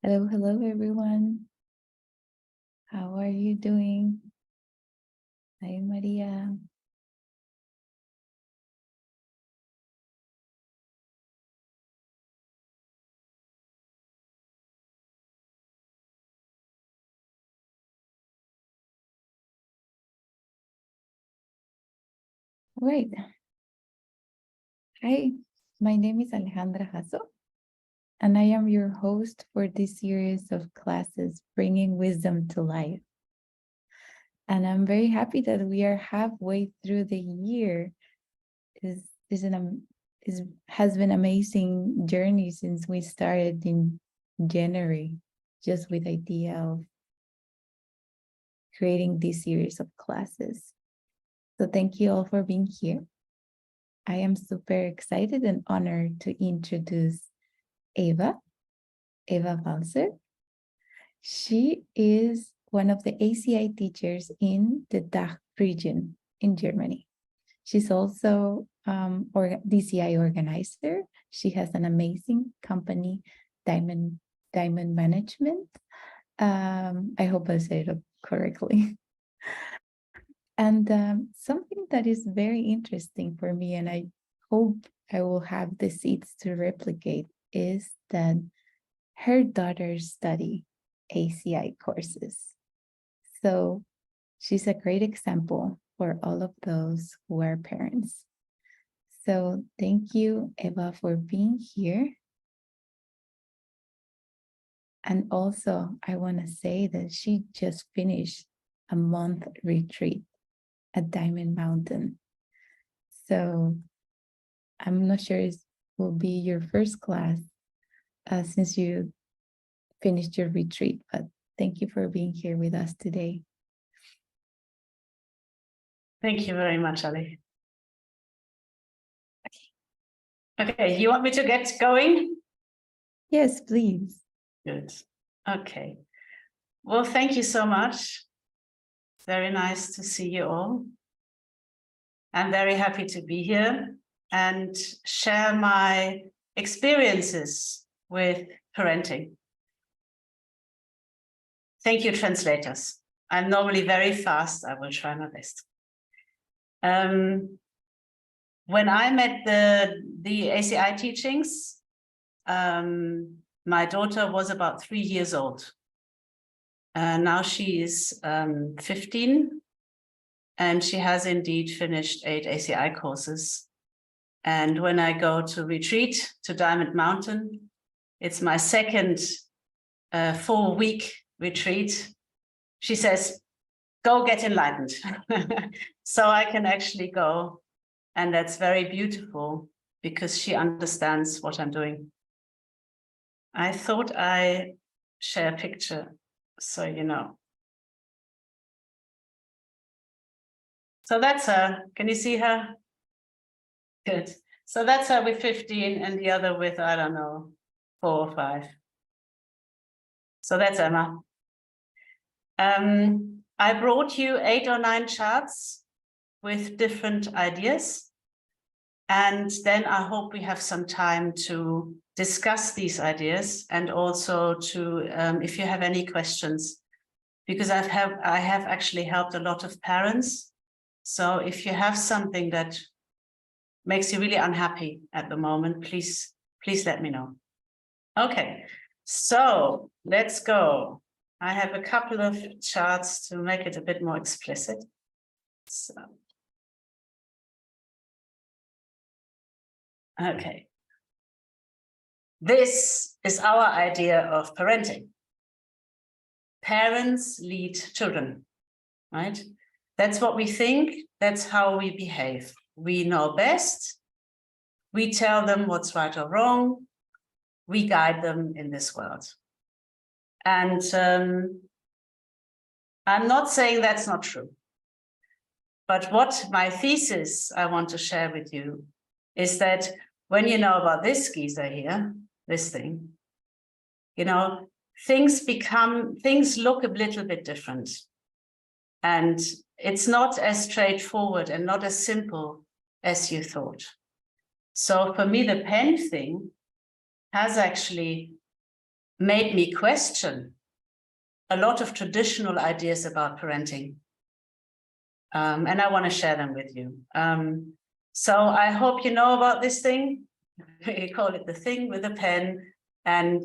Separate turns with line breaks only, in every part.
Hello, hello, everyone. How are you doing? Hi, Maria. All right. Hi, my name is Alejandra Jasso, and I am your host for this series of classes, Bringing Wisdom to Life. And I'm very happy that we are halfway through the year. Has been amazing journey since we started in January, just with the idea of creating this series of classes. So thank you all for being here. I am super excited and honored to introduce Eva Balzer. She is one of the ACI teachers in the DACH region in Germany. She's also DCI organizer. She has an amazing company, Diamond Management. I hope I said it correctly. And something that is very interesting for me, and I hope I will have the seeds to replicate, is that her daughters study ACI courses. So she's a great example for all of those who are parents. So thank you, Eva, for being here. And also, I want to say that she just finished a month retreat at Diamond Mountain. So I'm not sure it will be your first class since you finished your retreat, but thank you for being here with us today.
Thank you very much, Ali. Okay, you want me to get going?
Yes, please.
Good. Okay. Well, thank you so much. Very nice to see you all. I'm very happy to be here and share my experiences with parenting. Thank you, translators. I'm normally very fast. I will try my best. When I met the ACI teachings, my daughter was about 3 years old. Now she is 15, and she has indeed finished 8 ACI courses. And when I go to retreat to Diamond Mountain, it's my second 4-week retreat. She says, go get enlightened. So I can actually go. And that's very beautiful because she understands what I'm doing. I thought I share a picture so you know. So that's her. Can you see her? Good. So that's her with 15 and the other with, I don't know, 4 or 5. So that's Emma. I brought you 8 or 9 charts with different ideas. And then I hope we have some time to discuss these ideas and also to, if you have any questions, because I have actually helped a lot of parents. So if you have something that makes you really unhappy at the moment, please let me know. Okay, so let's go. I have a couple of charts to make it a bit more explicit. So, okay. This is our idea of parenting. Parents lead children, right? That's what we think. That's how we behave. We know best. We tell them what's right or wrong. We guide them in this world. And I'm not saying that's not true. But what my thesis I want to share with you is that when you know about this geezer here, this thing, you know, things look a little bit different. And it's not as straightforward and not as simple as you thought. So for me, the pen thing has actually made me question a lot of traditional ideas about parenting. And I want to share them with you. So I hope you know about this thing. We call it the thing with a pen, and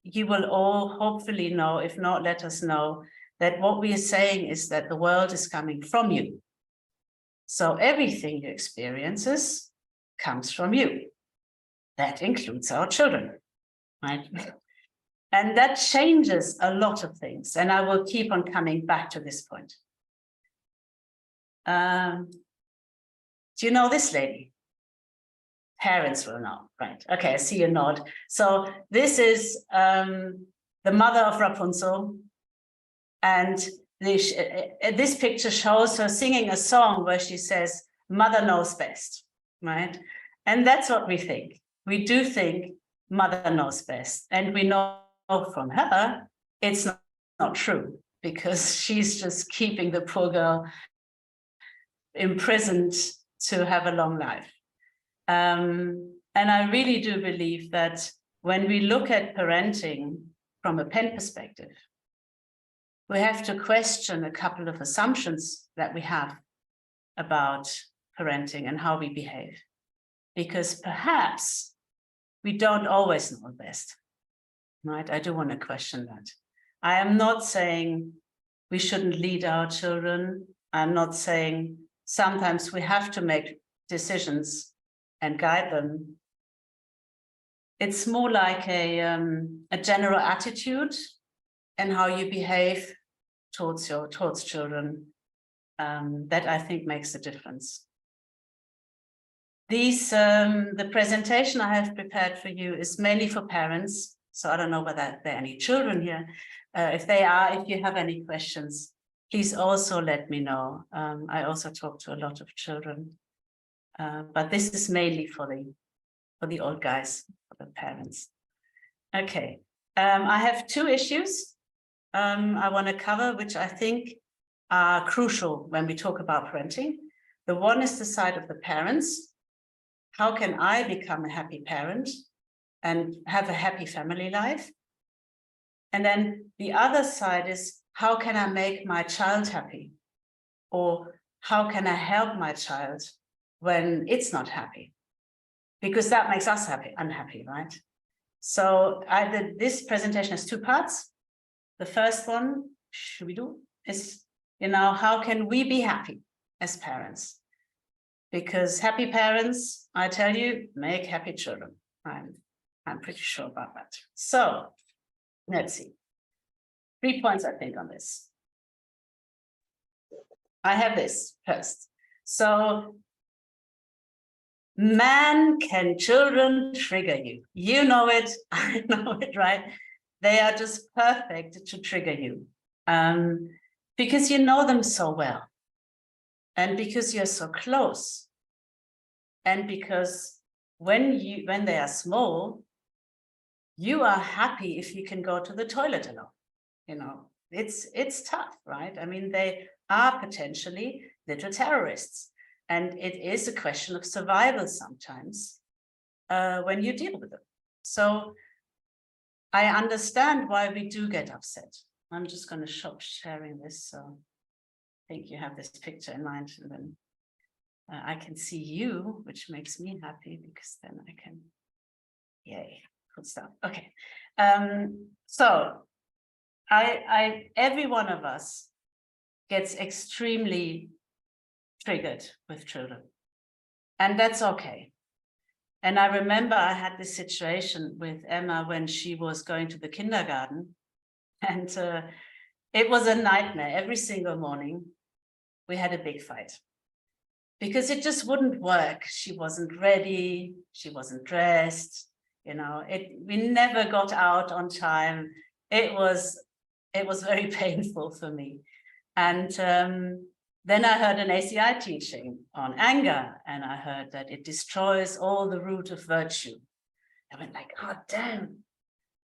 you will all hopefully know, if not, let us know, that what we are saying is that the world is coming from you. So everything you experiences comes from you. That includes our children, right? And that changes a lot of things. And I will keep on coming back to this point. Do you know this lady? Parents will know, right? Okay, I see you nod. So this is the mother of Rapunzel. And this picture shows her singing a song where she says, "Mother knows best," right? And that's what we think. We do think mother knows best. And we know from her, it's not true, because she's just keeping the poor girl imprisoned to have a long life. And I really do believe that when we look at parenting from a pen perspective, we have to question a couple of assumptions that we have about parenting and how we behave, because perhaps we don't always know best, right? I do want to question that. I am not saying we shouldn't lead our children. I'm not saying sometimes we have to make decisions and guide them. It's more like a general attitude and how you behave towards children that I think makes a difference. The presentation I have prepared for you is mainly for parents, so I don't know whether there are any children here. If you have any questions, please also let me know. I also talk to a lot of children, but this is mainly for the old guys, for the parents. Okay, I have two issues I want to cover, which I think are crucial when we talk about parenting. The one is the side of the parents. How can I become a happy parent and have a happy family life? And then the other side is, how can I make my child happy? Or how can I help my child when it's not happy? Because that makes us unhappy, right? So this presentation has two parts. The first one, is, how can we be happy as parents? Because happy parents, I tell you, make happy children. I'm pretty sure about that. So let's see. 3 points, I think, on this. I have this first. So, man, can children trigger you? You know it, I know it, right? They are just perfect to trigger you because you know them so well, and because you're so close, and because when they are small, you are happy if you can go to the toilet alone. It's tough, right? I mean, they are potentially little terrorists, and it is a question of survival sometimes when you deal with them. So I understand why we do get upset. I'm just going to stop sharing this, so I think you have this picture in mind, and then I can see you, which makes me happy, because then I can, yay, cool stuff. Okay, so every one of us gets extremely triggered with children, and that's okay. And I remember I had this situation with Emma when she was going to the kindergarten, and it was a nightmare. Every single morning we had a big fight because it just wouldn't work. She wasn't ready, she wasn't dressed, we never got out on time. It was very painful for me. And then I heard an ACI teaching on anger, and I heard that it destroys all the root of virtue. I went like, oh, damn,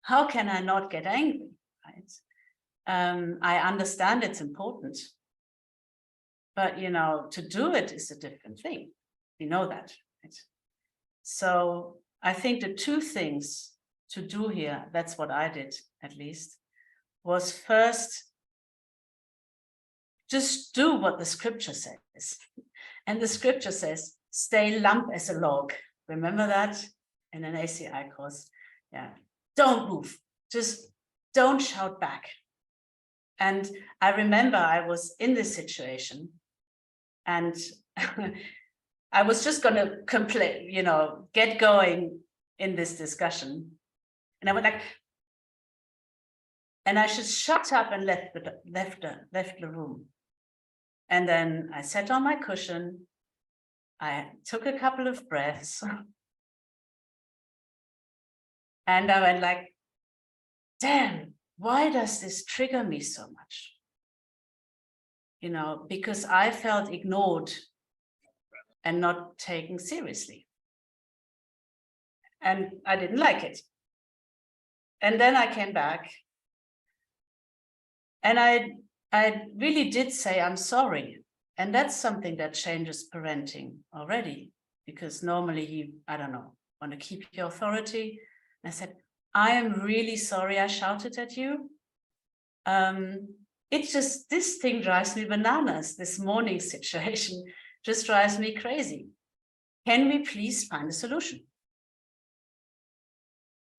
how can I not get angry, right? I understand it's important, but, to do it is a different thing. You know that, right? So I think the two things to do here, that's what I did at least, was first just do what the scripture says. And the scripture says, stay lump as a log. Remember that in an ACI course? Yeah, don't move, just don't shout back. And I remember I was in this situation and I was just going to complain, you know, get going in this discussion. And I went like, and I just shut up and left the room. And then I sat on my cushion. I took a couple of breaths. And I went like, damn, why does this trigger me so much? You know, because I felt ignored and not taken seriously. And I didn't like it. And then I came back and I really did say, I'm sorry. And that's something that changes parenting already, because normally you, I don't know, want to keep your authority. And I said, I am really sorry I shouted at you. It's just, this thing drives me bananas. This morning situation just drives me crazy. Can we please find a solution?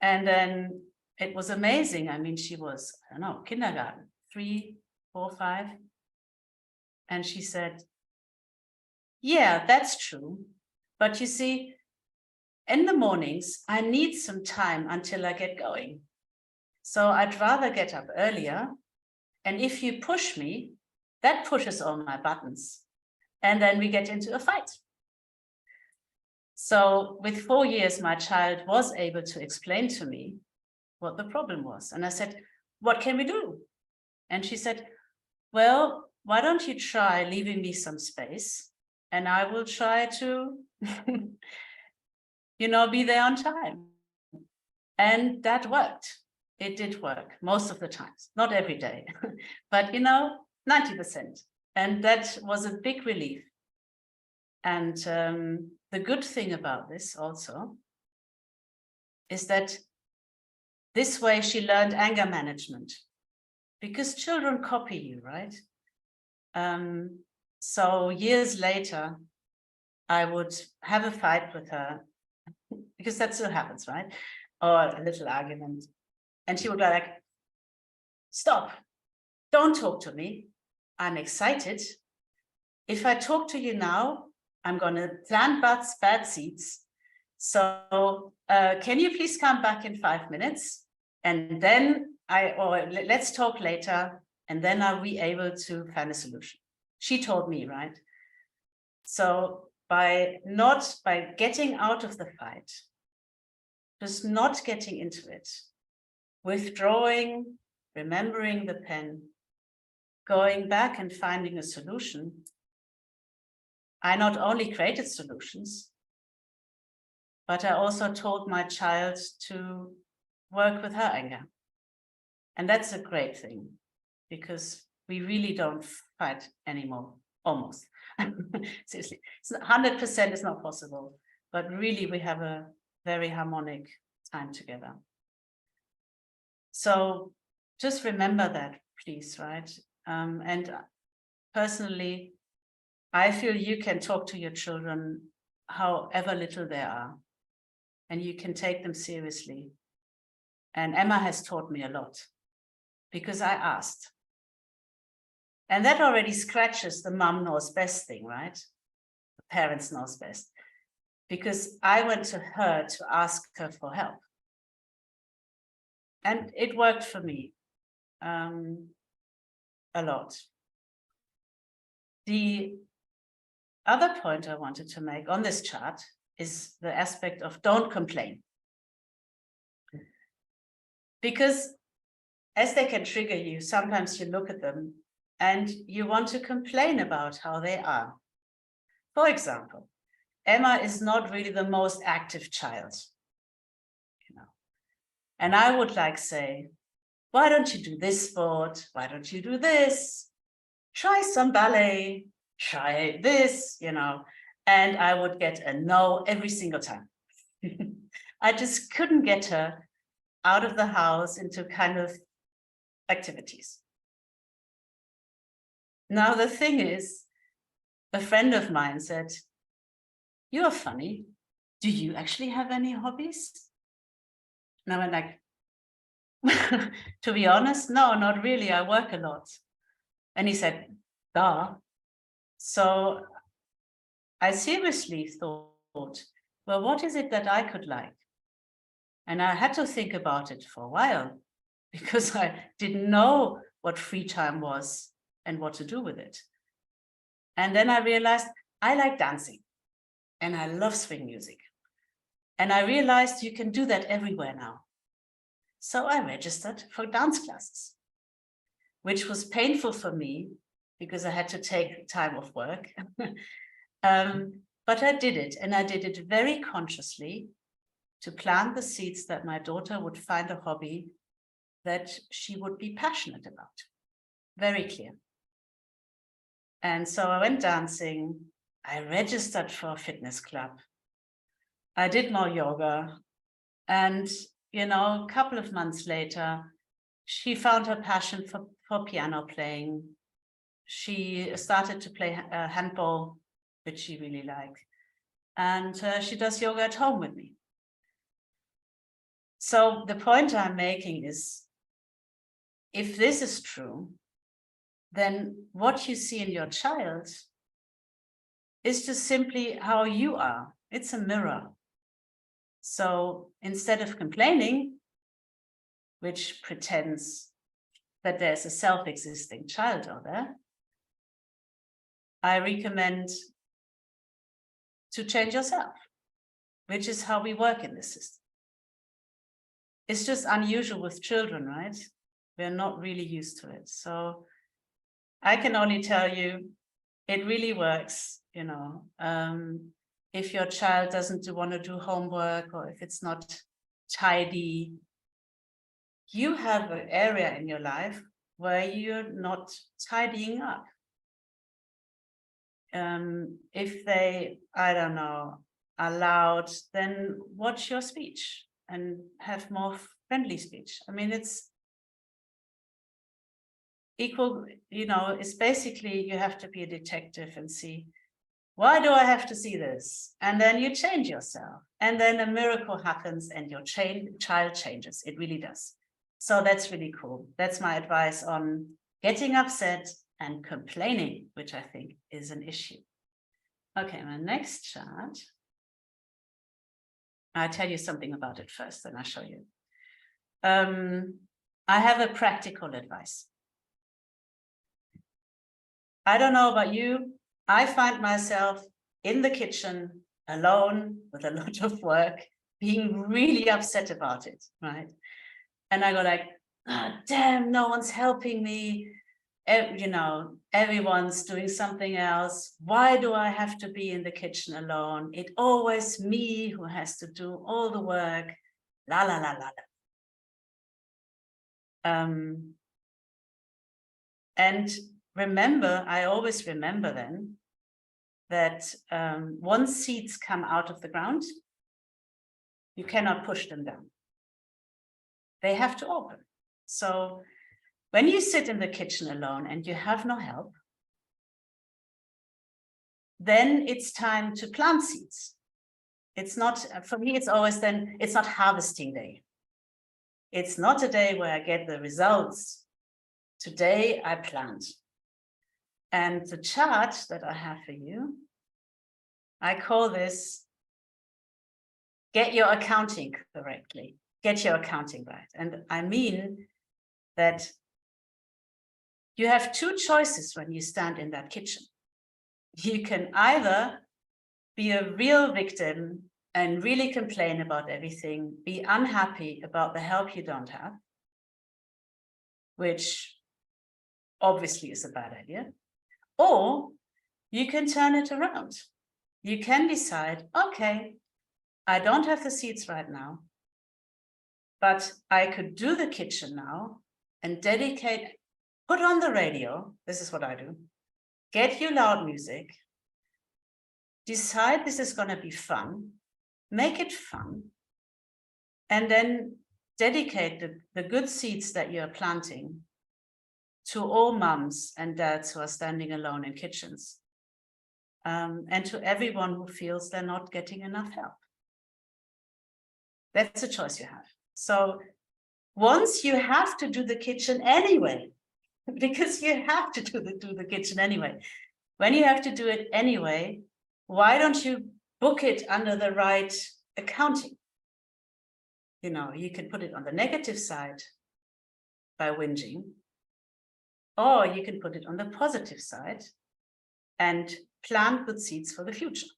And then it was amazing. I mean, she was, I don't know, kindergarten, 3, 4, 5. And she said, yeah, that's true. But you see, in the mornings, I need some time until I get going. So I'd rather get up earlier. And if you push me, that pushes all my buttons. And then we get into a fight. So with 4 years, my child was able to explain to me what the problem was. And I said, what can we do? And she said, well, why don't you try leaving me some space and I will try to, you know, be there on time. And that worked. It did work most of the times, not every day, but, you know, 90%. And that was a big relief. And the good thing about this also is that this way she learned anger management, because children copy you, right? So years later, I would have a fight with her, because that still happens, right? Or a little argument. And she would be like, stop, don't talk to me. I'm excited. If I talk to you now, I'm going to plant bad seeds. So can you please come back in 5 minutes? And then let's talk later. And then are we able to find a solution? She told me, right? So by getting out of the fight, just not getting into it, withdrawing, remembering the pen, going back and finding a solution, I not only created solutions, but I also told my child to work with her anger. And that's a great thing, because we really don't fight anymore, almost. Seriously, 100% is not possible, but really we have a very harmonic time together. So just remember that, please, right? And personally, I feel you can talk to your children however little they are, and you can take them seriously. And Emma has taught me a lot, because I asked. And that already scratches the mom knows best thing, right? The parents knows best. Because I went to her to ask her for help. And it worked for me a lot. The other point I wanted to make on this chart is the aspect of don't complain. Because as they can trigger you, sometimes you look at them and you want to complain about how they are. For example, Emma is not really the most active child, you know. And I would like say, why don't you do this sport? Why don't you do this? Try some ballet, try this, you know. And I would get a no every single time. I just couldn't get her out of the house into kind of activities. Now, the thing is, a friend of mine said, "You are funny. Do you actually have any hobbies?" And I went like, to be honest, no, not really. I work a lot. And he said, duh. So I seriously thought, well, what is it that I could like? And I had to think about it for a while because I didn't know what free time was and what to do with it. And then I realized I like dancing and I love swing music. And I realized you can do that everywhere now. So I registered for dance classes, which was painful for me because I had to take time off work. But I did it, and I did it very consciously to plant the seeds that my daughter would find a hobby that she would be passionate about. Very clear. And so I went dancing. I registered for a fitness club. I did more yoga. And, you know, a couple of months later, she found her passion for piano playing. She started to play handball, which she really liked. And she does yoga at home with me. So the point I'm making is, if this is true, then what you see in your child is just simply how you are. It's a mirror. So instead of complaining, which pretends that there's a self-existing child out there, I recommend to change yourself, which is how we work in this system. It's just unusual with children, right? We're not really used to it. So I can only tell you, it really works, you know. If your child doesn't want to do homework, or if it's not tidy, you have an area in your life where you're not tidying up. If they, I don't know, are loud, then watch your speech and have more friendly speech. I mean, it's equal, you know, it's basically you have to be a detective and see, why do I have to see this? And then you change yourself. And then a miracle happens and your child changes. It really does. So that's really cool. That's my advice on getting upset and complaining, which I think is an issue. Okay, my next chart. I'll tell you something about it first, then I'll show you. I have a practical advice. I don't know about you. I find myself in the kitchen alone with a lot of work, being really upset about it, right? And I go like, oh, damn, no one's helping me. You know, everyone's doing something else. Why do I have to be in the kitchen alone? It's always me who has to do all the work. La, la, la, la, la. And remember, I always remember then that once seeds come out of the ground, you cannot push them down. They have to open. So when you sit in the kitchen alone and you have no help, then it's time to plant seeds. It's not, for me, it's always then, it's not harvesting day. It's not a day where I get the results. Today I plant. And the chart that I have for you, I call this, get your accounting correctly, get your accounting right. And I mean that you have two choices when you stand in that kitchen. You can either be a real victim and really complain about everything, be unhappy about the help you don't have, which obviously is a bad idea, or you can turn it around. You can decide, okay, I don't have the seeds right now, but I could do the kitchen now and dedicate, put on the radio, this is what I do, get you loud music, decide this is going to be fun, make it fun, and then dedicate the good seeds that you're planting to all mums and dads who are standing alone in kitchens, and to everyone who feels they're not getting enough help. That's a choice you have. So once you have to do the kitchen anyway, because you have to do the kitchen anyway. When you have to do it anyway, why don't you book it under the right accounting? You know, you can put it on the negative side by whinging, or you can put it on the positive side and plant good seeds for the future.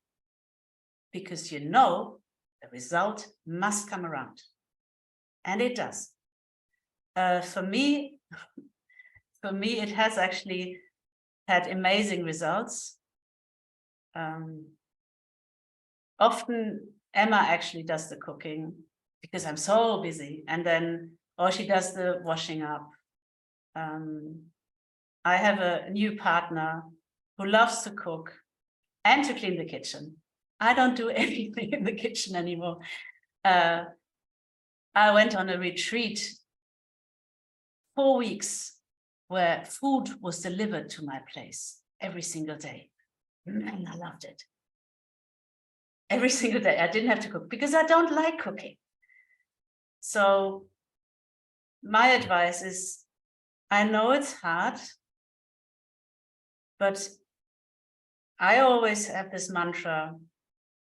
Because you know the result must come around. And it does. For me, it has actually had amazing results. Often Emma actually does the cooking because I'm so busy, and then, or she does the washing up. I have a new partner who loves to cook and to clean the kitchen. I don't do anything in the kitchen anymore. I went on a retreat 4 weeks where food was delivered to my place every single day. And I loved it. Every single day. I didn't have to cook because I don't like cooking. So my advice is, I know it's hard, but I always have this mantra: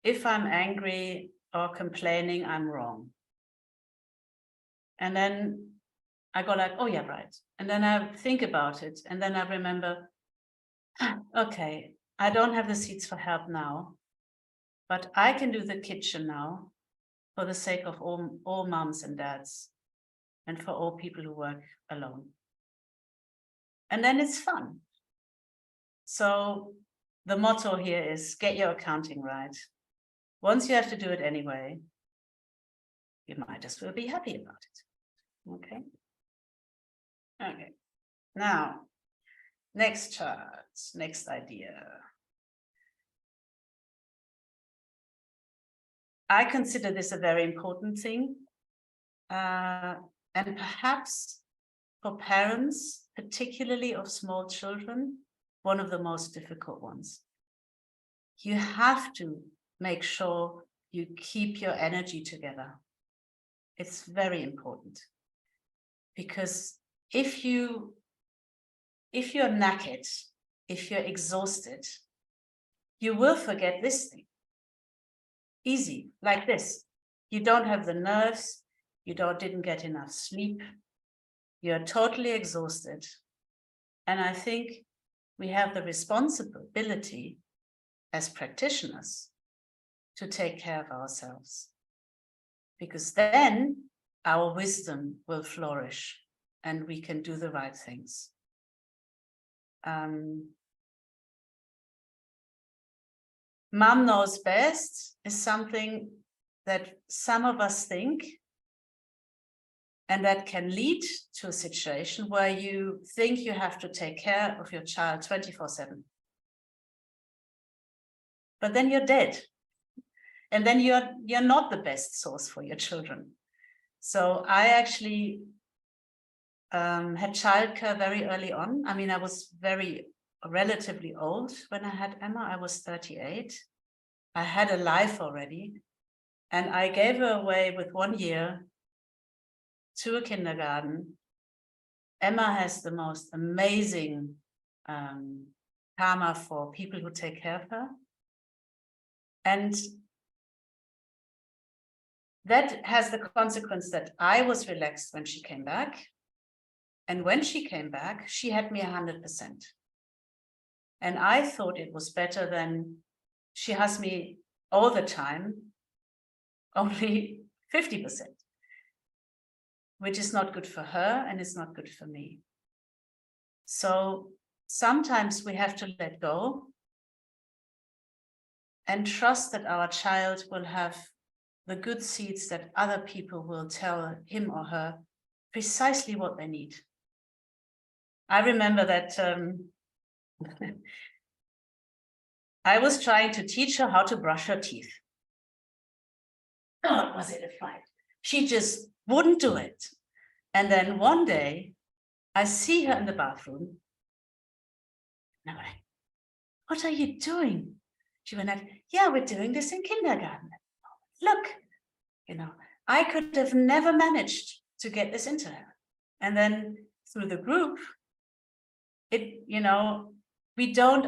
if I'm angry or complaining, I'm wrong. And then I go like, oh yeah, right. And then I think about it. And then I remember, okay, I don't have the seeds for help now, but I can do the kitchen now for the sake of all moms and dads and for all people who work alone. And then it's fun. So the motto here is get your accounting right. Once you have to do it anyway, you might as well be happy about it. Okay. Okay. Now, next chart, next idea. I consider this a very important thing. And perhaps for parents, particularly of small children, one of the most difficult ones. You have to make sure you keep your energy together. It's very important, because if you're knackered, if you're exhausted, you will forget this thing. Easy, like this. You don't have the nerves, you didn't get enough sleep, you're totally exhausted. And I think we have the responsibility as practitioners to take care of ourselves, because then our wisdom will flourish and we can do the right things. Mom knows best is something that some of us think, and that can lead to a situation where you think you have to take care of your child 24/7. But then you're dead. And then you're not the best source for your children. So I actually had childcare very early on. I mean, I was relatively old when I had Emma. I was 38. I had a life already. And I gave her away with 1 year to a kindergarten. Emma has the most amazing karma for people who take care of her. And that has the consequence that I was relaxed when she came back. And when she came back, she had me 100%. And I thought it was better than she has me all the time, only 50%, which is not good for her and it's not good for me. So sometimes we have to let go and trust that our child will have the good seeds that other people will tell him or her precisely what they need. I remember that I was trying to teach her how to brush her teeth. God, was it a fight. She just wouldn't do it. And then one day I see her in the bathroom. And I'm like, what are you doing? She went like, yeah, we're doing this in kindergarten. Look, I could have never managed to get this into her. And then through the group, we don't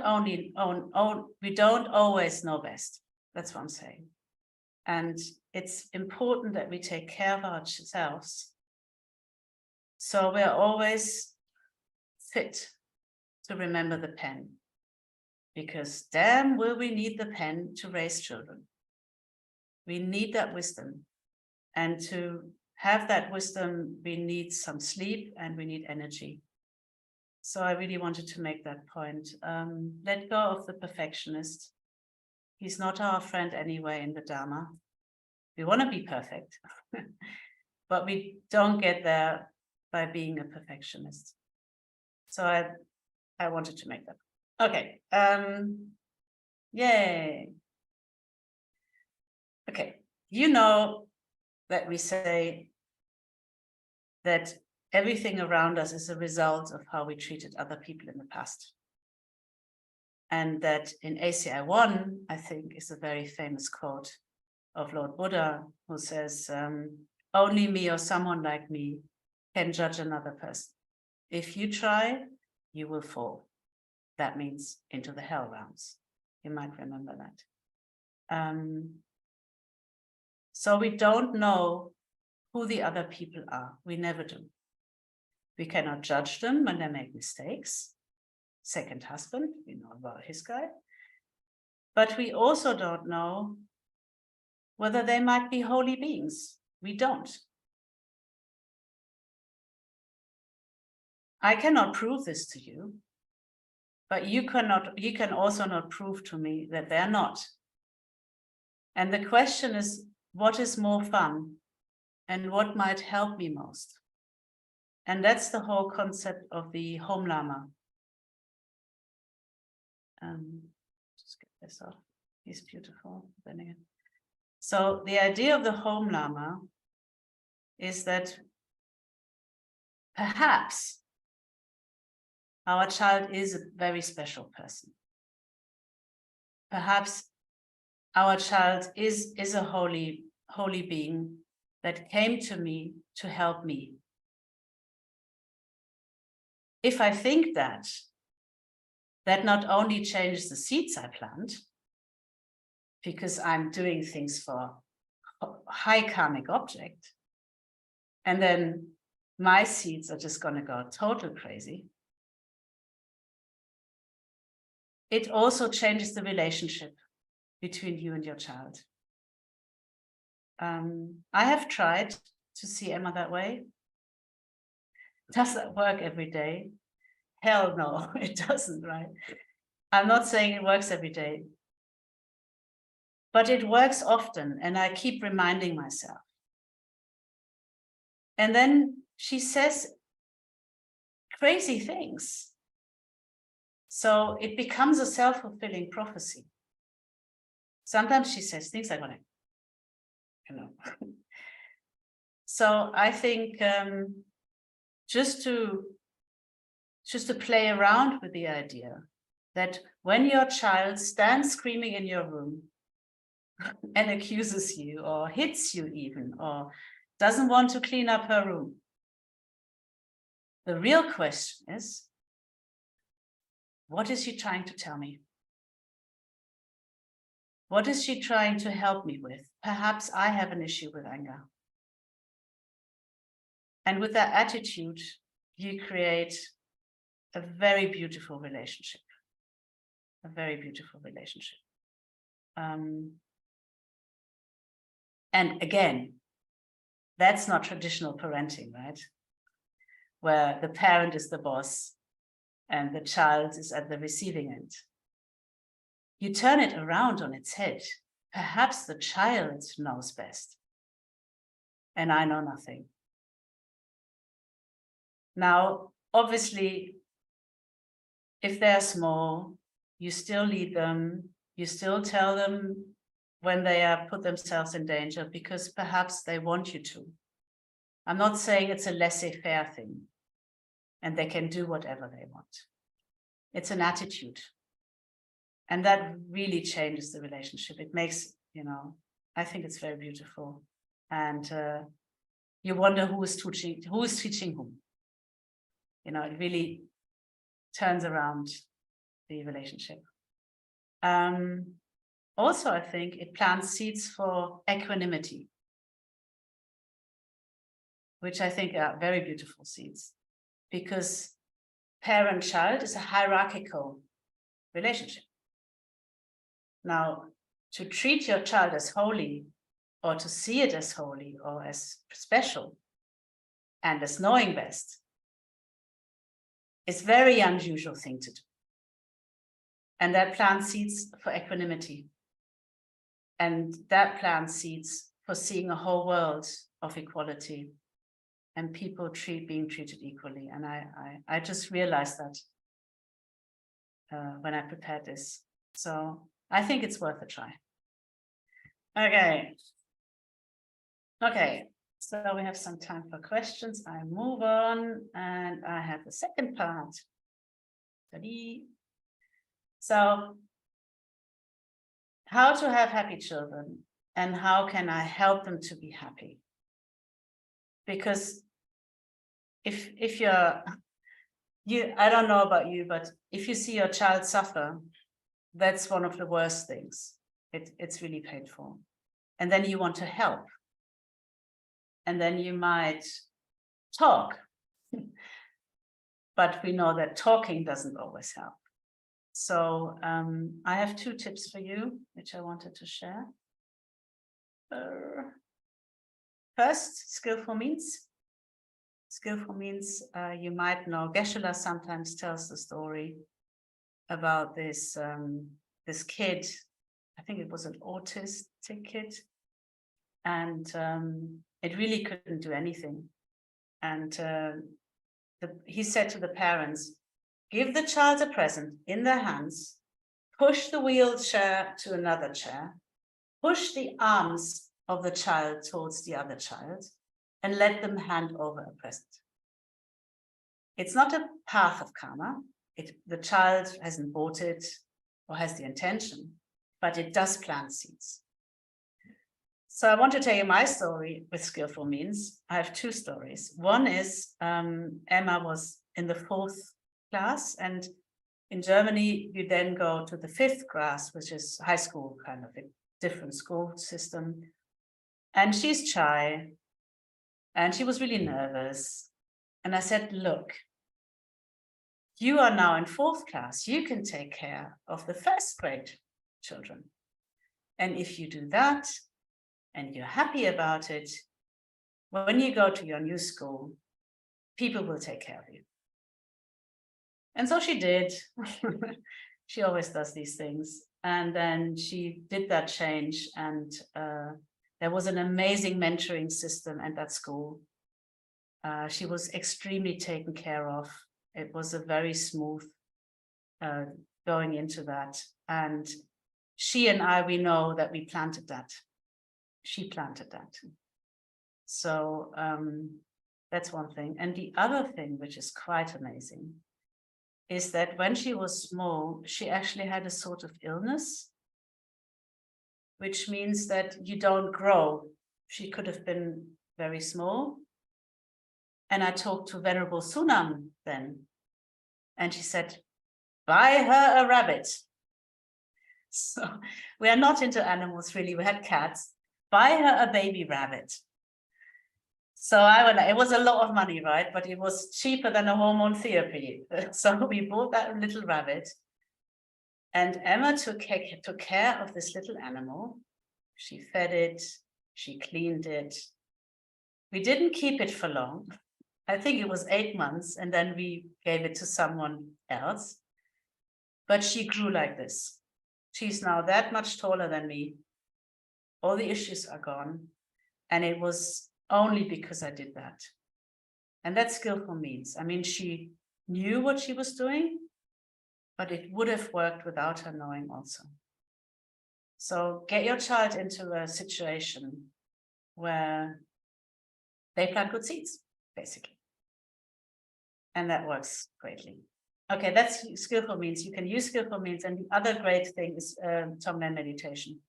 always know best. That's what I'm saying. And it's important that we take care of ourselves. So we're always fit to remember the pen, because damn will we need the pen to raise children. We need that wisdom. And to have that wisdom, we need some sleep and we need energy. So I really wanted to make that point. Let go of the perfectionist. He's not our friend anyway in the Dharma. We want to be perfect, but we don't get there by being a perfectionist. So I wanted to make that. Okay. Yay. Okay. You know that we say that everything around us is a result of how we treated other people in the past. And that in ACI 1, I think, is a very famous quote of Lord Buddha, who says, only me or someone like me can judge another person. If you try, you will fall. That means into the hell realms. You might remember that. So we don't know who the other people are. We never do. We cannot judge them when they make mistakes. Second husband, we know about his guy. But we also don't know whether they might be holy beings. We don't. I cannot prove this to you, but you can also not prove to me that they're not. And the question is, what is more fun and what might help me most? And that's the whole concept of the Home Lama. Just get this off. He's beautiful. Then again. So the idea of the Home Lama is that perhaps our child is a very special person. Perhaps our child is a holy being that came to me to help me. If I think that not only changes the seeds I plant, because I'm doing things for a high karmic object, and then my seeds are just going to go total crazy. It also changes the relationship between you and your child. I have tried to see Emma that way. Does that work every day? Hell no, it doesn't, right? I'm not saying it works every day, but it works often, and I keep reminding myself. And then she says crazy things. So it becomes a self-fulfilling prophecy. Sometimes she says things like, So I think just to play around with the idea that when your child stands screaming in your room and accuses you or hits you even, or doesn't want to clean up her room, the real question is, what is she trying to tell me? What is she trying to help me with? Perhaps I have an issue with anger. And with that attitude, you create a very beautiful relationship. A very beautiful relationship. And again, that's not traditional parenting, right? Where the parent is the boss and the child is at the receiving end. You turn it around on its head. Perhaps the child knows best, and I know nothing. Now, obviously, if they're small, you still lead them, you still tell them when they put themselves in danger because perhaps they want you to. I'm not saying it's a laissez-faire thing and they can do whatever they want. It's an attitude. And that really changes the relationship. It makes, I think it's very beautiful. And you wonder who is teaching whom. It really turns around the relationship. Also, I think it plants seeds for equanimity, which I think are very beautiful seeds, because parent-child is a hierarchical relationship. Now, to treat your child as holy, or to see it as holy or as special and as knowing best, is a very unusual thing to do. And that plants seeds for equanimity. And that plants seeds for seeing a whole world of equality and people being treated equally. And I just realized that when I prepared this. So I think it's worth a try. Okay, so we have some time for questions. I move on and I have the second part. So, how to have happy children and how can I help them to be happy? Because if I don't know about you, but if you see your child suffer, that's one of the worst things. It's really painful. And then you want to help. And then you might talk. But we know that talking doesn't always help. So I have 2 tips for you, which I wanted to share. First, skillful means. Skillful means you might know, Geshe-la sometimes tells the story about this kid. I think it was an autistic kid. And it really couldn't do anything. And he said to the parents, give the child a present in their hands, push the wheelchair to another chair, push the arms of the child towards the other child, and let them hand over a present. It's not a path of karma. The child hasn't bought it or has the intention, but it does plant seeds. So I want to tell you my story with skillful means. I have 2 stories. One is Emma was in the 4th class, and in Germany, you then go to the 5th class, which is high school, kind of a different school system. And she's shy, and she was really nervous. And I said, look, you are now in 4th class. You can take care of the 1st grade children. And if you do that, and you're happy about it, when you go to your new school, people will take care of you. And so she did. She always does these things. And then she did that change. And there was an amazing mentoring system at that school. She was extremely taken care of. It was a very smooth going into that. And she and I, we know that we planted that. She planted that. So that's one thing. And the other thing, which is quite amazing, is that when she was small, she actually had a sort of illness, which means that you don't grow. She could have been very small. And I talked to Venerable Sunam then, and she said, buy her a rabbit. So we are not into animals, really. We had cats. Buy her a baby rabbit. So I went, it was a lot of money, right? But it was cheaper than a hormone therapy. So we bought that little rabbit. And Emma took care of this little animal. She fed it, she cleaned it. We didn't keep it for long. I think it was 8 months, and then we gave it to someone else. But she grew like this. She's now that much taller than me. All the issues are gone. And it was only because I did that. And that's skillful means. I mean, she knew what she was doing, but it would have worked without her knowing also. So get your child into a situation where they plant good seeds, basically. And that works greatly. Okay, that's skillful means. You can use skillful means. And the other great thing is Tonglen meditation.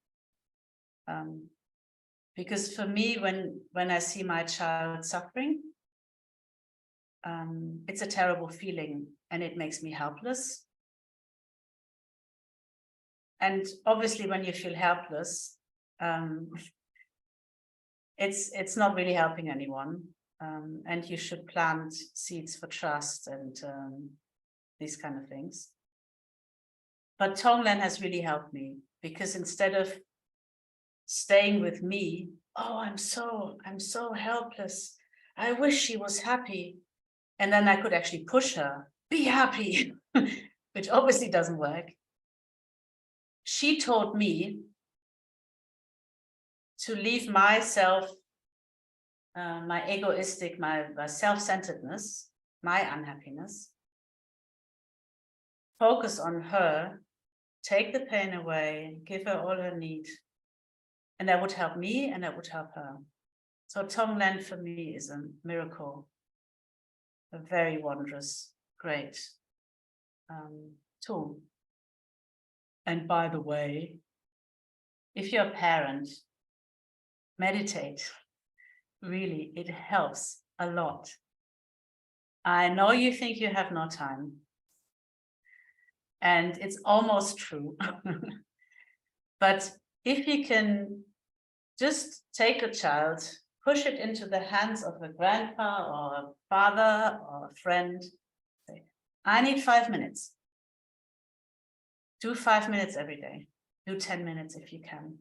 Because for me, when I see my child suffering, it's a terrible feeling and it makes me helpless. And obviously when you feel helpless, it's not really helping anyone. And you should plant seeds for trust and these kind of things. But Tonglen has really helped me, because instead of staying with me, oh, I'm so helpless, I wish she was happy. And then I could actually push her, be happy, which obviously doesn't work. She taught me to leave myself, my egoistic, my self-centeredness, my unhappiness, focus on her, take the pain away, give her all her need. And that would help me and that would help her. So Tonglen for me is a miracle, a very wondrous, great tool. And by the way, if you're a parent, meditate. Really, it helps a lot. I know you think you have no time. And it's almost true. But if you can just take a child, push it into the hands of a grandpa or a father or a friend, say, I need 5 minutes. Do 5 minutes every day. Do 10 minutes if you can.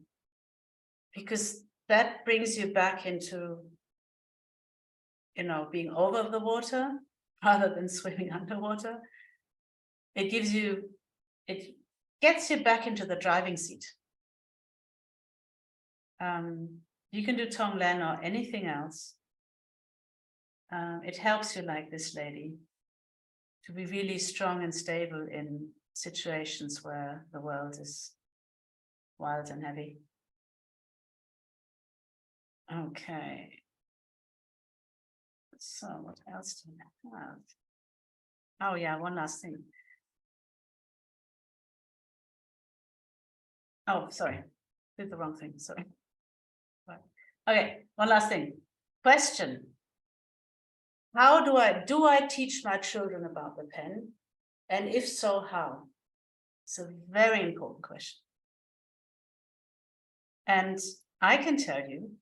Because that brings you back into, being over the water rather than swimming underwater. It gets you back into the driving seat. You can do Tonglen or anything else. It helps you, like this lady, to be really strong and stable in situations where the world is wild and heavy. Okay. So what else do we have? Oh yeah, one last thing. Oh, sorry, did the wrong thing, sorry. Okay, one last thing. Question. How do I teach my children about the pen? And if so, how? It's a very important question. And I can tell you,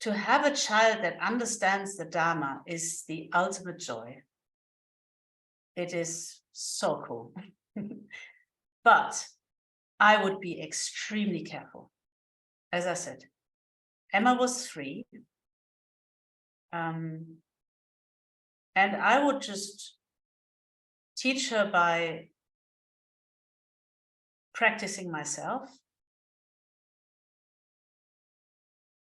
to have a child that understands the Dharma is the ultimate joy. It is so cool. But I would be extremely careful. As I said, Emma was 3. And I would just teach her by practicing myself.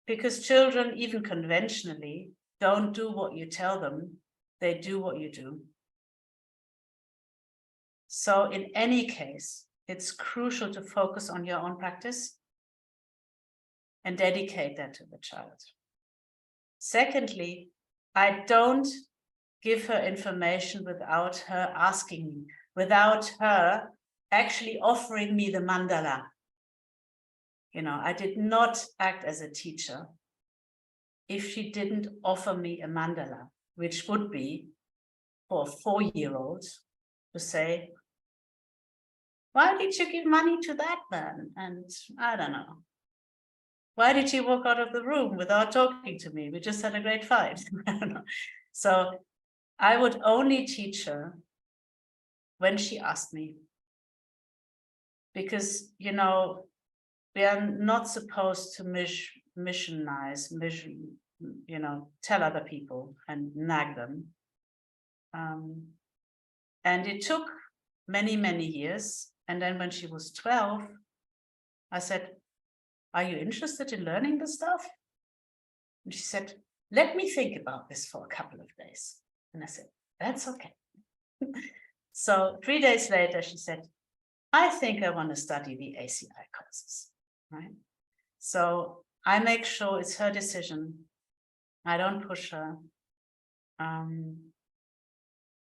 Because children, even conventionally, don't do what you tell them, they do what you do. So in any case, it's crucial to focus on your own practice and dedicate that to the child. Secondly, I don't give her information without her asking me, without her actually offering me the mandala. I did not act as a teacher if she didn't offer me a mandala, which would be for a 4-year-old to say, why did you give money to that man? And I don't know. Why did she walk out of the room without talking to me? We just had a great fight. I don't know. So I would only teach her when she asked me. Because, we are not supposed to missionize, tell other people and nag them. And it took many, many years. And then when she was 12, I said, are you interested in learning this stuff? And she said, let me think about this for a couple of days. And I said, that's okay. So 3 days later, she said, I think I want to study the ACI courses, right? So I make sure it's her decision. I don't push her. And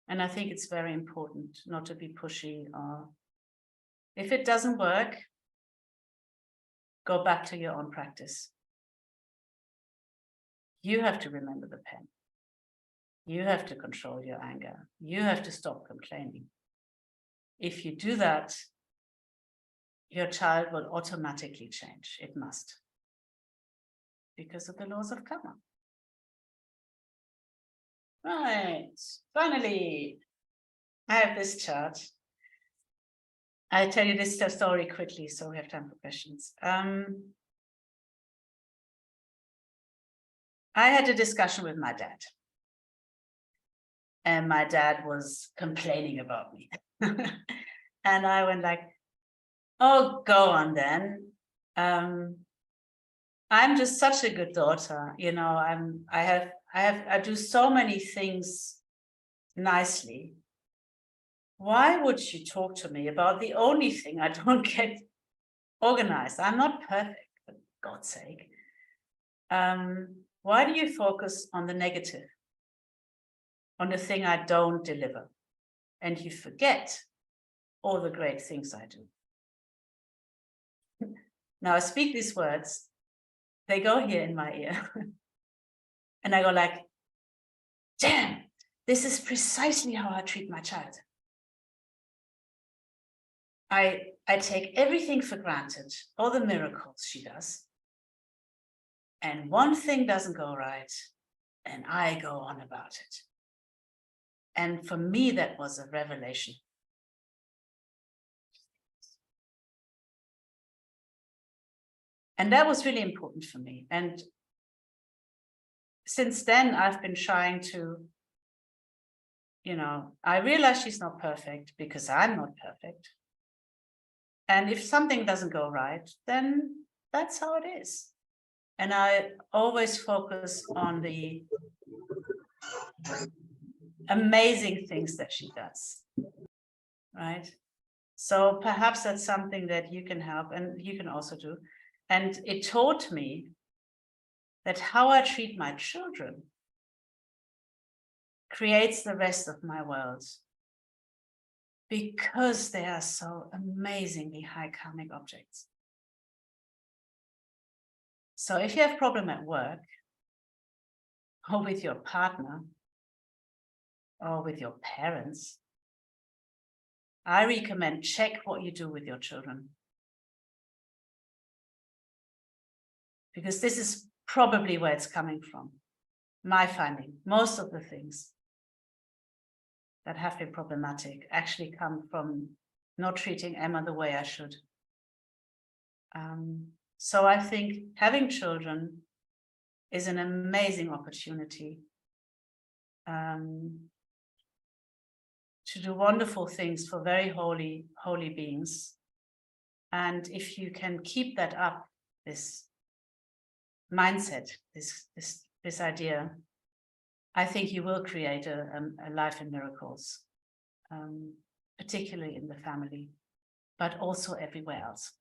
I think it's very important not to be pushy, or if it doesn't work, go back to your own practice. You have to remember the pen. You have to control your anger. You have to stop complaining. If you do that, your child will automatically change. It must. Because of the laws of karma. Right. Finally, I have this chart. I tell you this story quickly, so we have time for questions. I had a discussion with my dad. And my dad was complaining about me. And I went like, oh, go on then. I'm just such a good daughter, you know, I do so many things nicely. Why would you talk to me about the only thing I don't get organized? I'm not perfect, for God's sake. Why do you focus on the negative, on the thing I don't deliver, and you forget all the great things I do? Now I speak these words, they go here in my ear. And I go like, damn, this is precisely how I treat my child. I take everything for granted, all the miracles she does. And one thing doesn't go right, and I go on about it. And for me, that was a revelation. And that was really important for me. And since then, I've been trying to, you know, I realize she's not perfect because I'm not perfect. And if something doesn't go right, then that's how it is. And I always focus on the amazing things that she does, right? So perhaps that's something that you can help and you can also do. And it taught me that how I treat my children creates the rest of my world, because they are so amazingly high karmic objects. So if you have a problem at work, or with your partner, or with your parents, I recommend check what you do with your children. Because this is probably where it's coming from. My finding, most of the things that have been problematic actually come from not treating Emma the way I should. So I think having children is an amazing opportunity to do wonderful things for very holy beings. And if you can keep that up, this mindset, this idea, I think you will create a life in miracles, particularly in the family, but also everywhere else.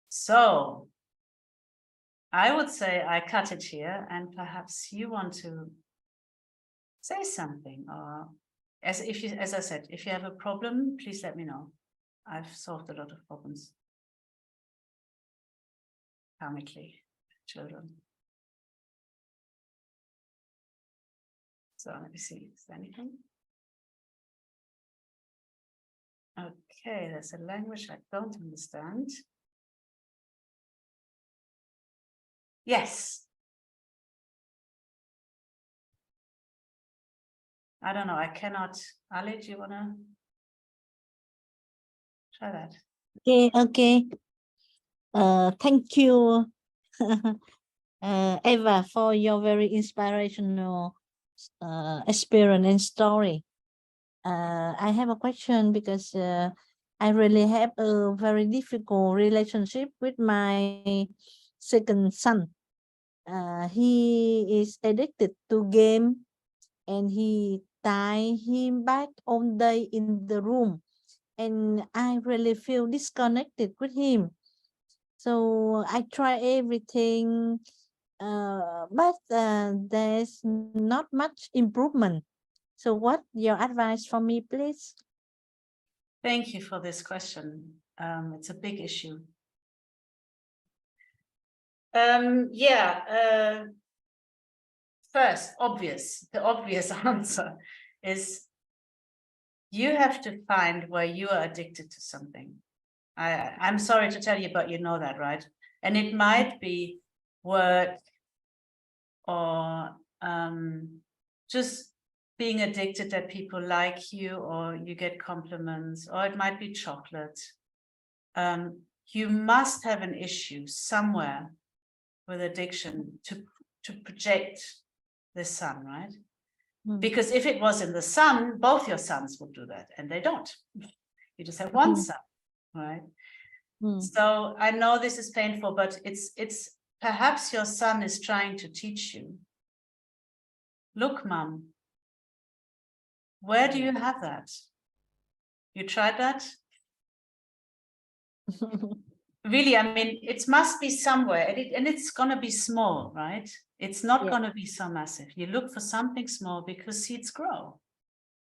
So I would say I cut it here, and perhaps you want to say something, or as I said, if you have a problem, please let me know. I've solved a lot of problems karmically, children. So let me see, is there anything? Okay, there's a language I don't understand. Yes. I don't know, I cannot. Ali, do you want to try that?
Okay. Thank you, Eva, for your very inspirational experience and story. I have a question because I really have a very difficult relationship with my second son. He is addicted to game, and he tie him back all day in the room, and I really feel disconnected with him. So I try everything, but there's not much improvement. So what your advice for me, please?
Thank you for this question. It's a big issue. First, the obvious answer is you have to find where you are addicted to something. I'm sorry to tell you, but you know that, right? And it might be work or just being addicted that people like you or you get compliments, or it might be chocolate. You must have an issue somewhere with addiction to project the sun, right? Because if it was in the sun, both your sons would do that, and they don't. You just have one son, right? So I know this is painful, but it's perhaps your son is trying to teach you. Look, mom, where do you have that? You tried that? Really, I mean, it must be somewhere, and it's going to be small, right? It's not going to be so massive. You look for something small because seeds grow.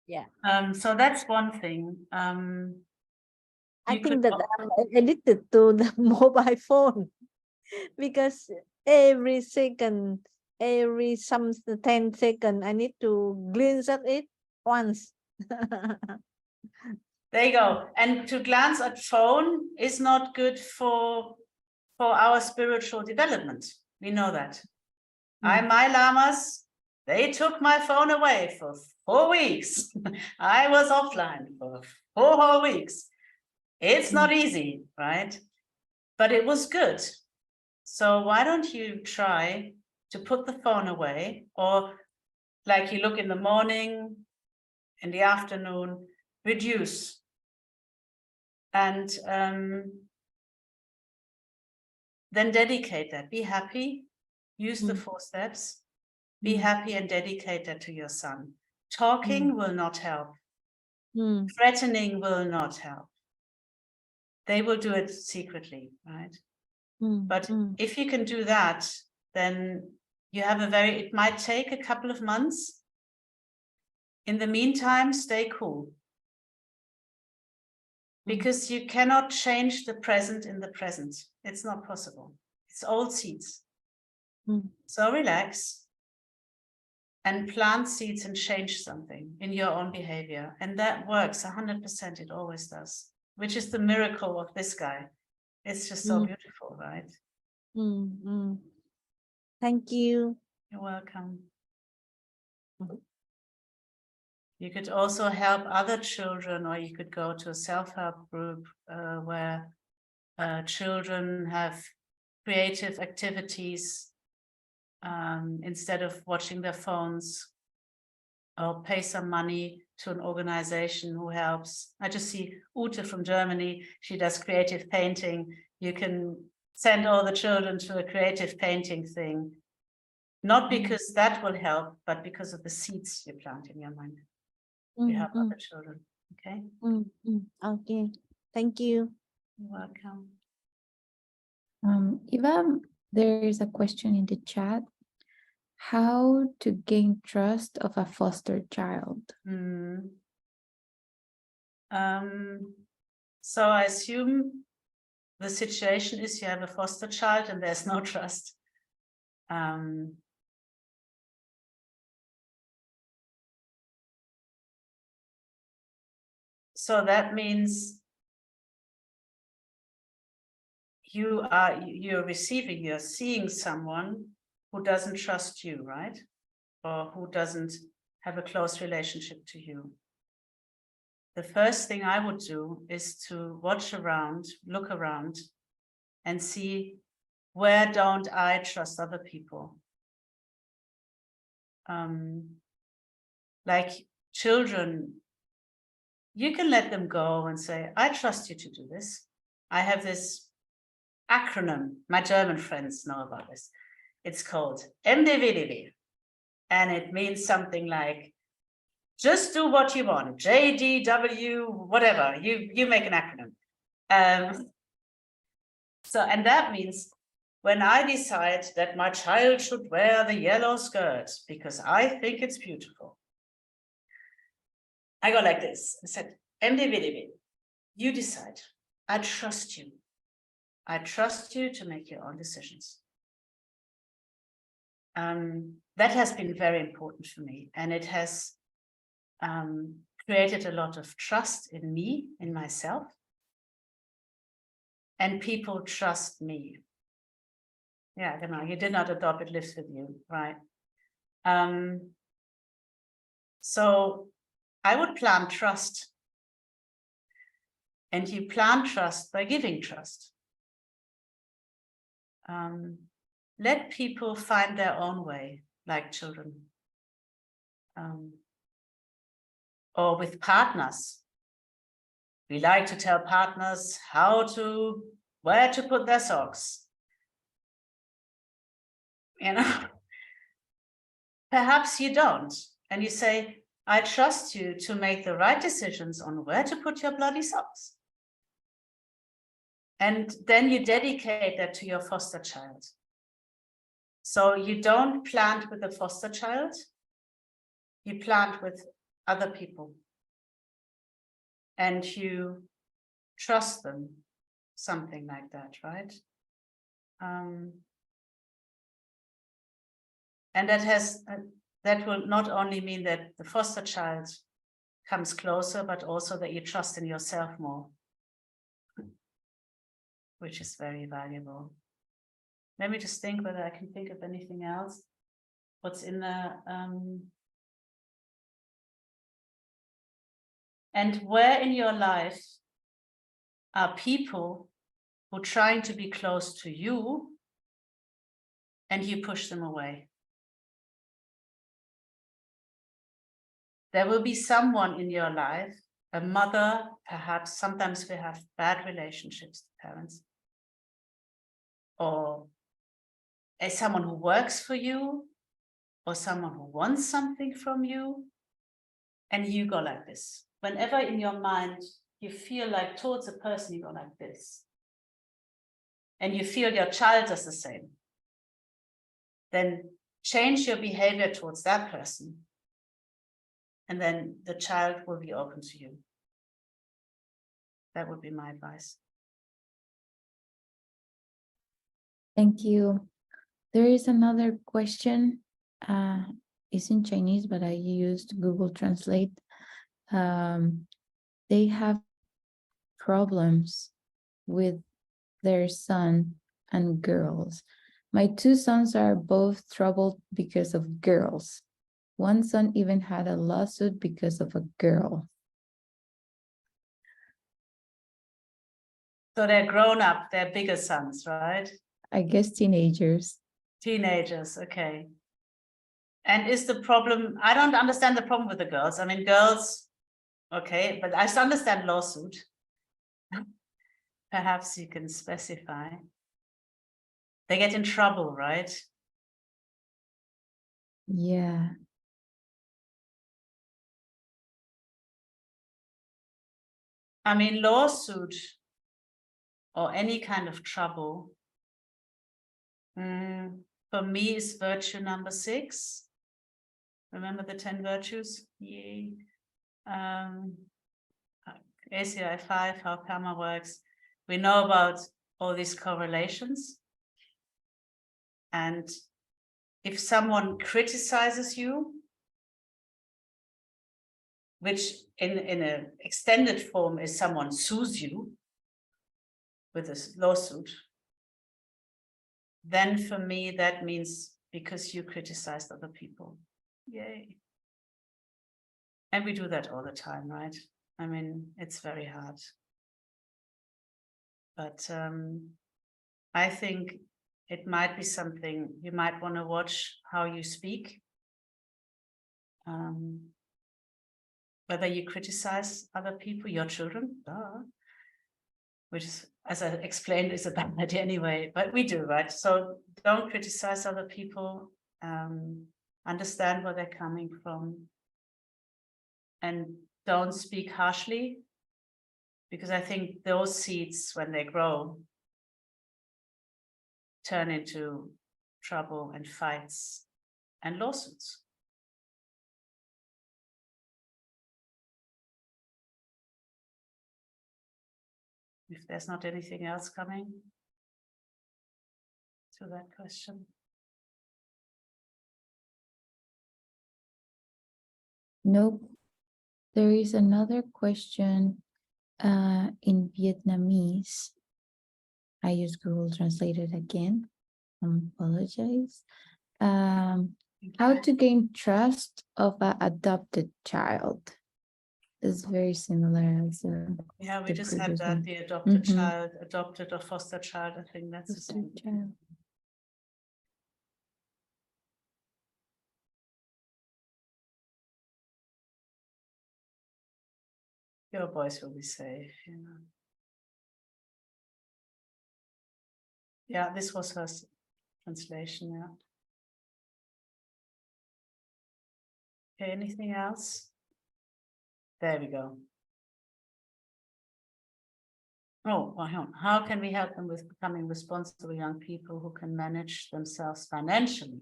Yeah.
So that's one thing.
I think that I'm addicted to the mobile phone because every second, every 10 seconds, I need to glance at it once.
There you go. And to glance at phone is not good for our spiritual development. We know that. My lamas, they took my phone away for 4 weeks. I was offline for 4 whole weeks. It's not easy, right? But it was good. So why don't you try to put the phone away, or like you look in the morning, in the afternoon, reduce. And then dedicate that. Be happy, use the 4 steps, be happy and dedicate that to your son. Talking will not help. Threatening will not help. They will do it secretly, right? But if you can do that, then you have it might take a couple of months. In the meantime, stay cool. Because you cannot change the present in the present. It's not possible. It's old seeds. So relax and plant seeds and change something in your own behavior. And that works 100%. It always does, which is the miracle of this guy. It's just so beautiful, right?
Thank you.
You're welcome. You could also help other children, or you could go to a self-help group where children have creative activities instead of watching their phones, or pay some money to an organization who helps. I just see Ute from Germany. She does creative painting. You can send all the children to a creative painting thing, not because that will help, but because of the seeds you plant in your mind. You help other children. Okay.
Okay. Thank you.
You're welcome.
Eva, there's a question in the chat. How to gain trust of a foster child?
So I assume the situation is you have a foster child and there's no trust. So that means you're seeing someone who doesn't trust you, right? Or who doesn't have a close relationship to you. The first thing I would do is to watch around, look around, and see, where don't I trust other people? Like children, you can let them go and say, I trust you to do this. I have this acronym, my German friends know about this. It's called MDWD. And it means something like, Just do what you want, JDW, whatever, you make an acronym. So, and that means when I decide that my child should wear the yellow skirt because I think it's beautiful, I go like this. I said, MDVDV, you decide. I trust you. I trust you to make your own decisions. That has been very important for me, and it has created a lot of trust in me, in myself, and people trust me. Yeah, you did not adopt, it lives with you, right? So I would plant trust, and you plant trust by giving trust. Let people find their own way, like children. Or with partners. We like to tell partners where to put their socks. You know, perhaps you don't. And you say, I trust you to make the right decisions on where to put your bloody socks. And then you dedicate that to your foster child. So you don't plant with the foster child, you plant with other people. And you trust them, something like that, right? And that will not only mean that the foster child comes closer, but also that you trust in yourself more, which is very valuable. Let me just think whether I can think of anything else. What's in the and where in your life are people who are trying to be close to you and you push them away? There will be someone in your life, a mother, perhaps. Sometimes we have bad relationships with parents, or as someone who works for you, or someone who wants something from you, and you go like this. Whenever in your mind you feel like towards a person, you go like this, and you feel your child does the same, then change your behavior towards that person, and then the child will be open to you. That would be my advice.
Thank you. There is another question. It's in Chinese, but I used Google Translate. They have problems with their son and girls. My two sons are both troubled because of girls. One son even had a lawsuit because of a girl.
So they're grown up, they're bigger sons, right?
I guess teenagers.
Teenagers, okay. And is the problem, I don't understand the problem with the girls. I mean, girls, okay, but I understand lawsuit. Perhaps you can specify. They get in trouble, right?
Yeah.
I mean, lawsuit or any kind of trouble, for me is virtue number 6. Remember the 10 virtues? Yay. ACI 5, how karma works. We know about all these correlations. And if someone criticizes you, which in an extended form is someone sues you with a lawsuit, then for me that means because you criticized other people. Yay. And we do that all the time, right? I mean, it's very hard. But I think it might be something you might want to watch how you speak. Whether you criticize other people, your children, which is, as I explained, is a bad idea anyway, but we do, right? So don't criticize other people, understand where they're coming from. and don't speak harshly, because I think those seeds, when they grow, turn into trouble and fights and lawsuits. If there's not anything else coming to that question.
Nope. There is another question in Vietnamese. I use Google Translated again. Apologize. How to gain trust of an adopted child is very similar as
yeah, we
the
just had
previous
that,
one.
the adopted
Mhm.
child, adopted or foster child. I think that's the
Foster
same.
child.
Your voice will be safe, you know. Yeah, this was her translation, yeah. Okay, anything else? There we go. Oh, well, hang on. How can we help them with becoming responsible young people who can manage themselves financially?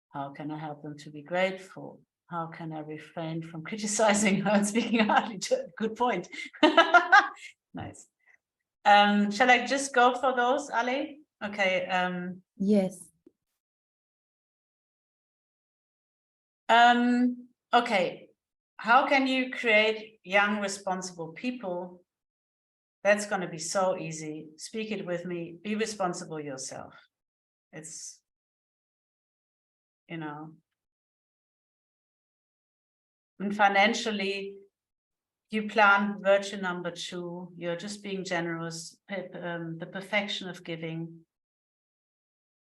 How can I help them to be grateful? How can I refrain from criticizing her and speaking hardly to her? Good point. Nice. Shall I just go for those, Ali? Okay.
Yes.
Okay. How can you create young, responsible people? That's going to be so easy. Speak it with me. Be responsible yourself. It's, you know, and financially, you plan virtue number 2. You're just being generous. The perfection of giving.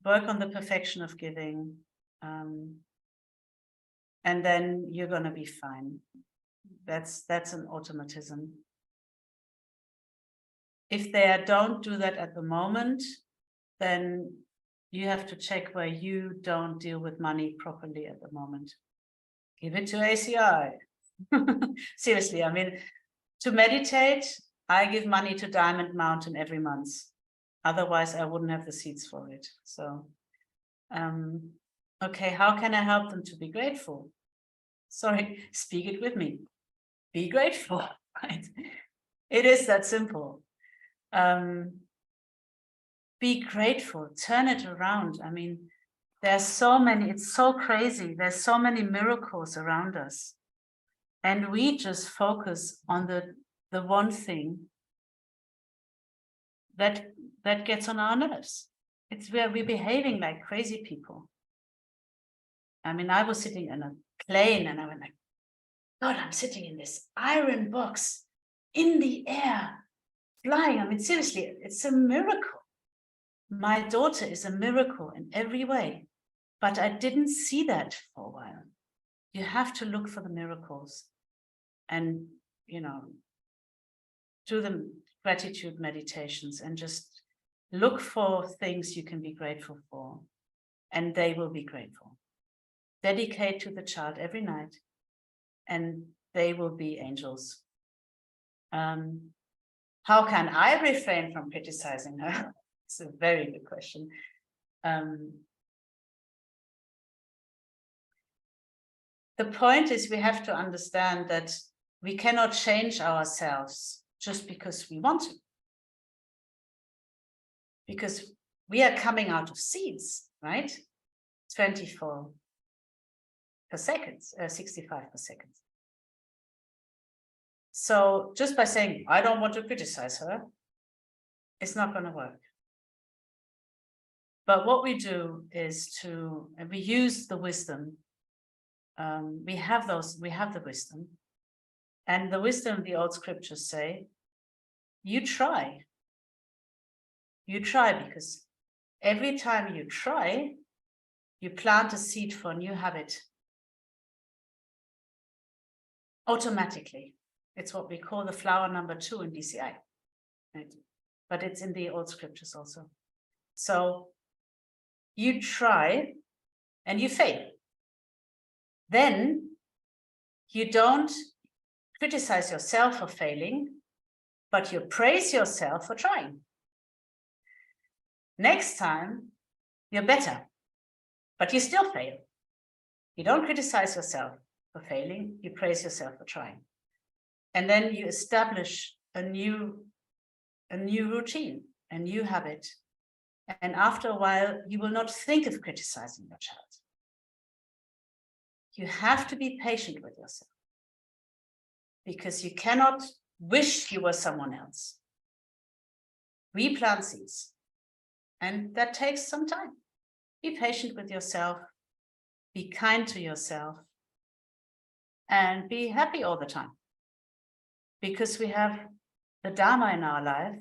Work on the perfection of giving. And then you're going to be fine. That's an automatism. If they don't do that at the moment, then you have to check where you don't deal with money properly at the moment. Give it to ACI. Seriously, I mean, to meditate, I give money to Diamond Mountain every month. Otherwise, I wouldn't have the seeds for it. So, okay, how can I help them to be grateful? Sorry, speak it with me. Be grateful, right? It is that simple. Be grateful, turn it around. I mean, there's so many, it's so crazy. There's so many miracles around us. And we just focus on the one thing that gets on our nerves. It's where we're behaving like crazy people. I mean, I was sitting in a plane and I went like, God, I'm sitting in this iron box in the air, flying. I mean, seriously, it's a miracle. My daughter is a miracle in every way, but I didn't see that for a while. You have to look for the miracles and, you know, do the gratitude meditations and just look for things you can be grateful for, and they will be grateful. Dedicate to the child every night, and they will be angels. How can I refrain from criticizing her? It's a very good question. The point is we have to understand that we cannot change ourselves just because we want to. Because we are coming out of seeds, right? 24 per second, 65 per second. So just by saying, I don't want to criticize her, it's not going to work. But what we do is we use the wisdom. We have the wisdom. And the wisdom, the old scriptures say, you try. You try, because every time you try, you plant a seed for a new habit. Automatically. It's what we call the flower number 2 in DCI. Right? But it's in the old scriptures also. So you try and you fail. Then you don't criticize yourself for failing, but you praise yourself for trying. Next time, you're better, but you still fail. You don't criticize yourself for failing, you praise yourself for trying. And then you establish a new routine, a new habit. And after a while, you will not think of criticizing your child. You have to be patient with yourself, because you cannot wish you were someone else. We plant seeds, and that takes some time. Be patient with yourself, be kind to yourself, and be happy all the time. Because we have the Dharma in our life,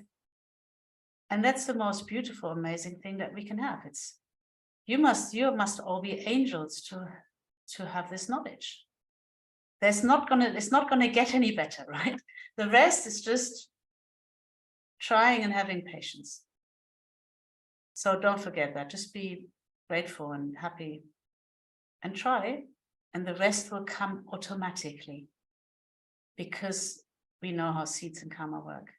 and that's the most beautiful, amazing thing that we can have. It's you must all be angels to have this knowledge. It's not gonna get any better, right? The rest is just trying and having patience. So don't forget that. Just be grateful and happy and try, and the rest will come automatically, because we know how seeds and karma work.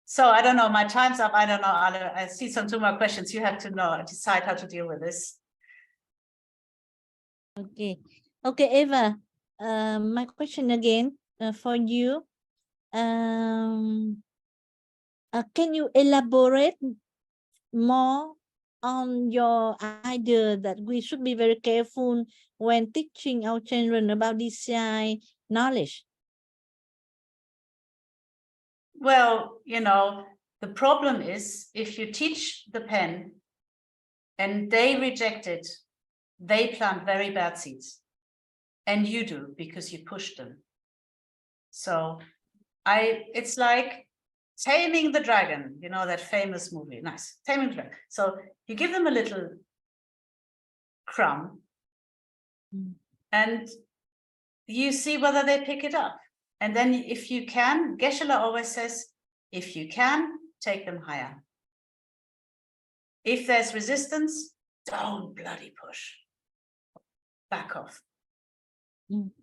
So I don't know, my time's up. I don't know, Ale, I see some 2 more questions. You have to decide how to deal with this.
Okay. Okay, Eva, my question again for you. Can you elaborate more on your idea that we should be very careful when teaching our children about DCI knowledge?
Well, the problem is if you teach the pen and they reject it, they plant very bad seeds. And you do, because you push them. So it's like taming the dragon, that famous movie. Nice, taming the dragon. So you give them a little crumb and you see whether they pick it up. And then if you can, Geshe-la always says, if you can, take them higher. If there's resistance, don't bloody push. Back off.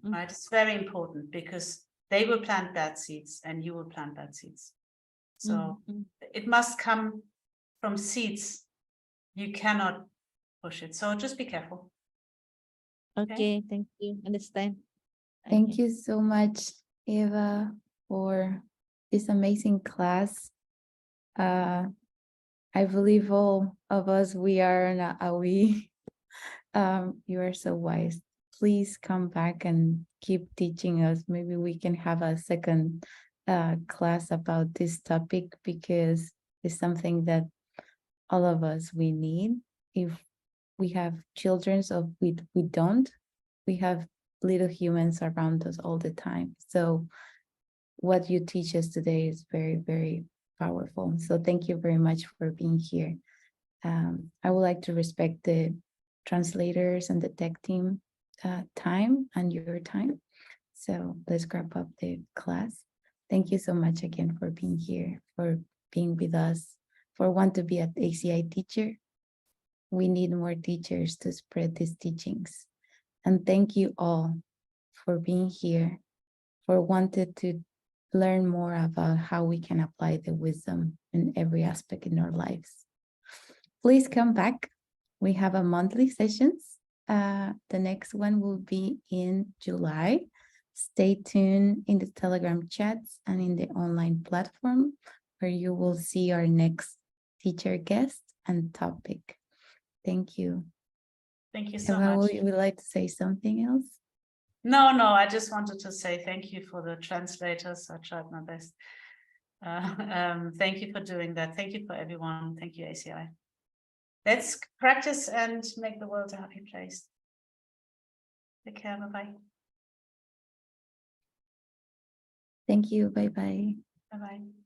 Right? It's very important, because they will plant bad seeds and you will plant bad seeds. So it must come from seeds. You cannot push it. So just be careful.
Okay, thank you. Understand.
Thank you so much, Eva, for this amazing class. I believe all of us, we are not a we. You are so wise. Please come back and keep teaching us. Maybe we can have a second class about this topic, because it's something that all of us, we need. If we have children, so we don't, we have little humans around us all the time. So what you teach us today is very, very powerful. So thank you very much for being here. I would like to respect the translators and the tech team time and your time. So let's wrap up the class. Thank you so much again for being here, for being with us, for want to be an ACI teacher. We need more teachers to spread these teachings. And thank you all for being here, for wanting to learn more about how we can apply the wisdom in every aspect in our lives. Please come back. We have a monthly sessions. The next one will be in July. Stay tuned in the Telegram chats and in the online platform, where you will see our next teacher guest and topic. Thank you.
Thank you so
Eva,
much.
would you like to say something else?
No, I just wanted to say thank you for the translators. I tried my best. Thank you for doing that. Thank you for everyone. Thank you, ACI. Let's practice and make the world a happy place. Take care. Bye-bye.
Thank you. Bye-bye.
Bye-bye.